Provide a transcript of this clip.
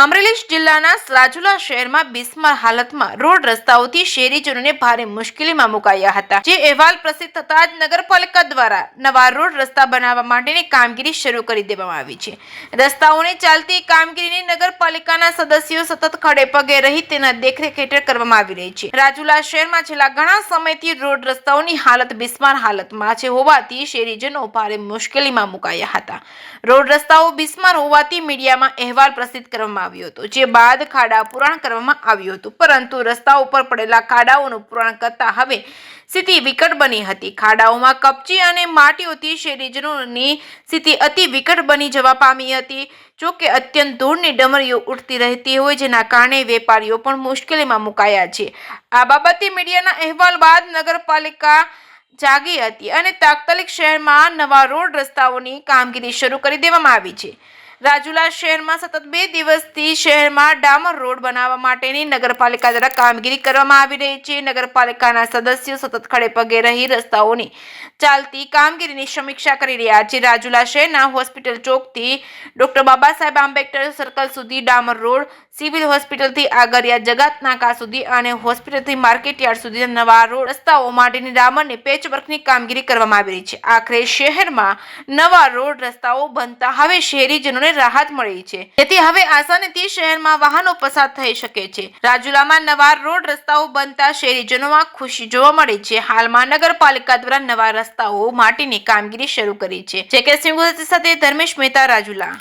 અમરેલી જિલ્લાના રાજુલા શહેરમાં બિસ્માર હાલતમાં રોડ રસ્તાઓથી શહેરીજનોને ભારે મુશ્કેલીમાં મુકાયા હતા, જે અહેવાલ પ્રસિદ્ધ થતા જ નગરપાલિકા દ્વારા નવા રોડ રસ્તા બનાવવા માટેની કામગીરી શરૂ કરી દેવામાં આવી છે. રસ્તાઓને ચાલતી કામગીરીની નગરપાલિકાના સદસ્યો સતત ખડે પગે રહી તેના દેખરેખ હેઠળ કરવામાં આવી રહી છે. રાજુલા શહેરમાં છેલ્લા ઘણા સમયથી રોડ રસ્તાઓની હાલત બિસ્માર હાલતમાં છે હોવાથી શહેરીજનો ભારે મુશ્કેલીમાં મુકાયા હતા. રોડ રસ્તાઓ બિસ્માર હોવાથી મીડિયામાં અહેવાલ પ્રસિદ્ધ કરવામાં આવ્યો હતો, જે બાદ ખાડા પુરાણ કરવામાં આવ્યું હતું, પરંતુ રસ્તા ઉપર પડેલા ખાડાઓનું પુરાણ કરતા હવે સ્થિતિ વિકટ બની હતી. ખાડાઓમાં કપચી અને માટીઓથી શહેરીજનોની સ્થિતિ અતિ વિકટ બની જવા પામી હતી. જો કે અત્યંત ધૂળની ડમરીઓ ઉઠતી રહેતી હોય, જેના કારણે વેપારીઓ પણ મુશ્કેલીમાં મુકાયા છે. આ બાબતે મીડિયાના અહેવાલ બાદ નગરપાલિકા જાગી હતી અને તાત્કાલિક શહેરમાં નવા રોડ રસ્તાઓની કામગીરી શરૂ કરી દેવામાં આવી છે. રાજુલા શહેરમાં સતત 2 દિવસથી શહેરમાં ડામર રોડ બનાવવા માટેની નગરપાલિકા દ્વારા કામગીરી કરવામાં આવી રહી છે. નગરપાલિકાના સદસ્યો સતત ખડે પગે રહી રસ્તાઓની ચાલતી કામગીરીની સમીક્ષા કરી રહ્યા છે. રાજુલા શહેરના hospital ચોકથી doctor Baba Saheb Ambedkar circle સુધી ડામર રોડ, સિવિલ હોસ્પિટલથી આગરિયા જગાત નાકા સુધી અને હોસ્પિટલથી માર્કેટયાર્ડ સુધી નવા રોડ રસ્તાઓ માટેની ડામરની પેચવર્કની કામગીરી કરવામાં આવી રહી છે. આખરે શહેરમાં નવા રોડ રસ્તાઓ બનતા હવે શહેરીજનોને રાહત મળી છે, જેથી હવે આસાનીથી શહેરમાં વાહનો પસાર થઈ શકે છે. રાજુલામાં નવા રોડ રસ્તાઓ બનતા શહેરીજનોમાં ખુશી જોવા મળી છે. હાલમાં નગરપાલિકા દ્વારા નવા રસ્તાઓ માટેની કામગીરી શરૂ કરી છે. જે કે સિંહ સાથે ધર્મેશ મહેતા, રાજુલા.